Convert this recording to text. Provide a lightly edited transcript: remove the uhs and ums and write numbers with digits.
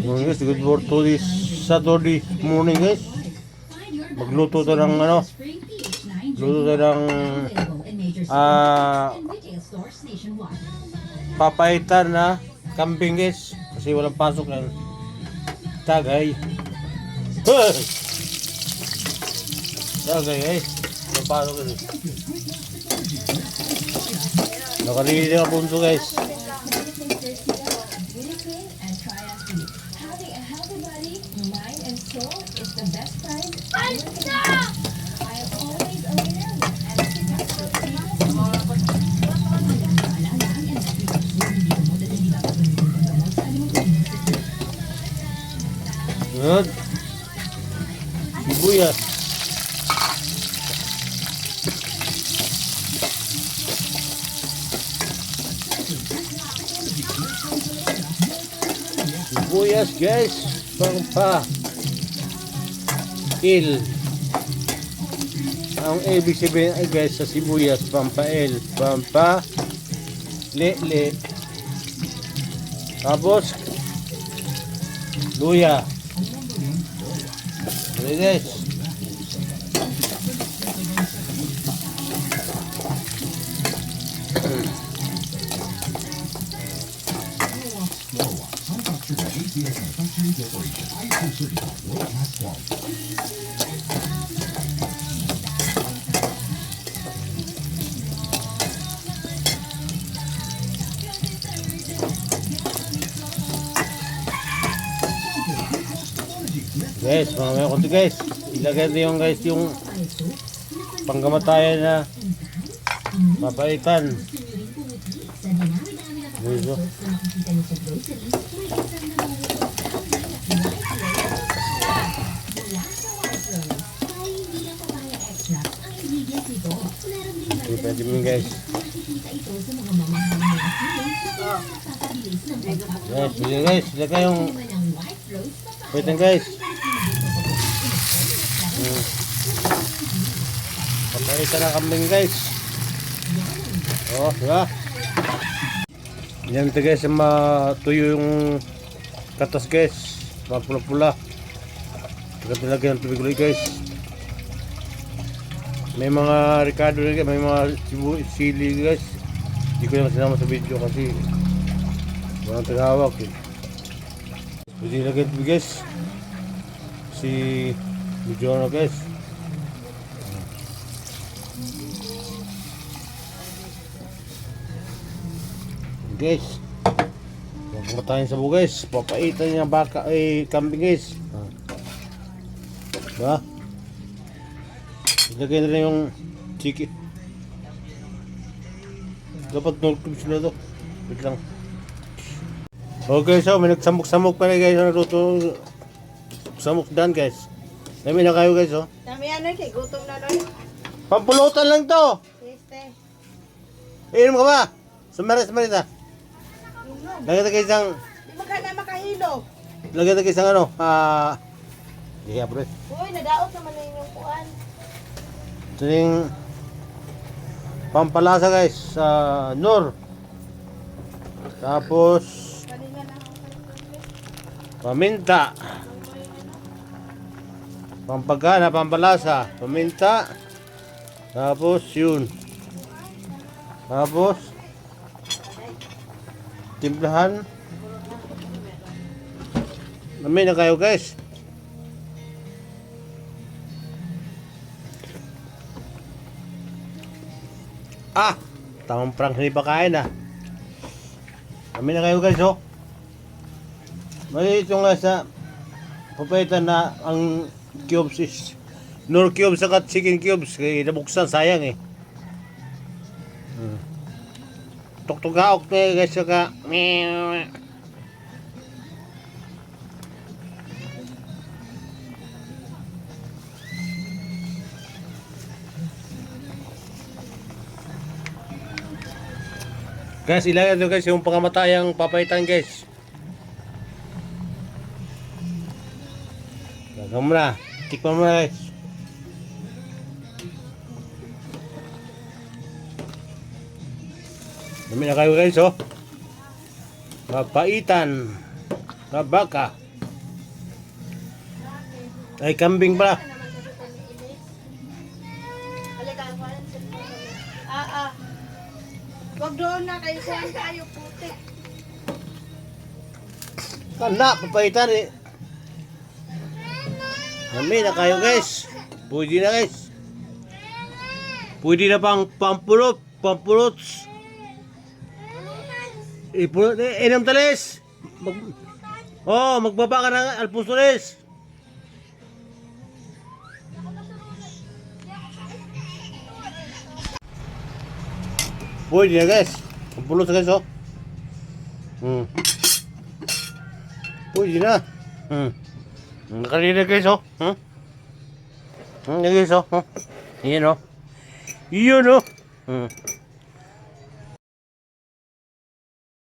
Ngayon guys, good for to this Saturday morning guys. Magluto to ng ano, luto to ng papaitan na kambing guys. Kasi walang pasok ng tagay. Tagay guys, walang pasok guys. Nakalili na punto guys. Good. Sibuyas. Sibuyas guys, pampail. Ang ibig sabihin ay guys sa sibuyas, pampail, le. Tapos luya. Okay guys. Guys, mamaya konti guys. Ilagay na yung guys yung panggamatayan na papaitan. Dito. Pwede mo guys. Guys, guys, ilagay yung pwede guys. Papaitan na kambing guys. Oh, diba? Yan ito guys, matuyo yung katas guys. Mapula-pula. Lagyan ng tubig ulit guys. May mga ricado guys, may mga sili guys. Hindi ko naman sinama sa video kasi walang tagahawak eh. Pwede lagyan tubig guys. Si video na guys. Guys, pagpapatayin sa buo guys, papaitan niya baka kambing guys. Diba? Ilagay na rin yung chicken. Dapat nultub sila to. Wait lang. Okay, so may nagsamok-samok pa rin guys. Naruto samok dan guys. Dami na kayo guys oh. Dami ano kay gutom na doon. Pampulutan lang to. Este. Inom ka ba? Sumaris-marita. Lagyan na kayo isang... Di ba ka na makahilo? Lagyan na kayo isang ano, yeah bro. Uy, nadaot naman na yung kuan. Ito yung pampalasa guys, sa Nor. Tapos, Kanina na ako. paminta. Pampagana, pampalasa, paminta. Tapos, yun. Tapos, timplahan. Namin na kayo guys. Tamang prank hindi pa kain Namin na kayo guys oh. May ito nga sa papaitan na ang cubes is Nor cubes at chicken cubes. Kaya nabuksan sayang eh. Tuk-tugaok na guys saka guys, ilagay nyo guys yung pangamatayang papaitan guys. Gagawin mo na. Tikman mo na guys. Dami na kayo guys oh. Papaitan na baka. Ay, kambing pala. Ano naman kasi ito ni Inis? Halika, kuhanan sa ito. Huwag doon na kayo. Kuhan tayo, putik. Tanda, papaitan eh. Kami na kayo guys. Pwede na guys. Pwede na pang pampulots. Ipulot eh, inam talis. Magbaba ka ng alpustoles. Pwede na guys. Pampulot guys oh. Pwede na. Nakalina guys oh. Yan guys oh. Yan oh. Yun oh.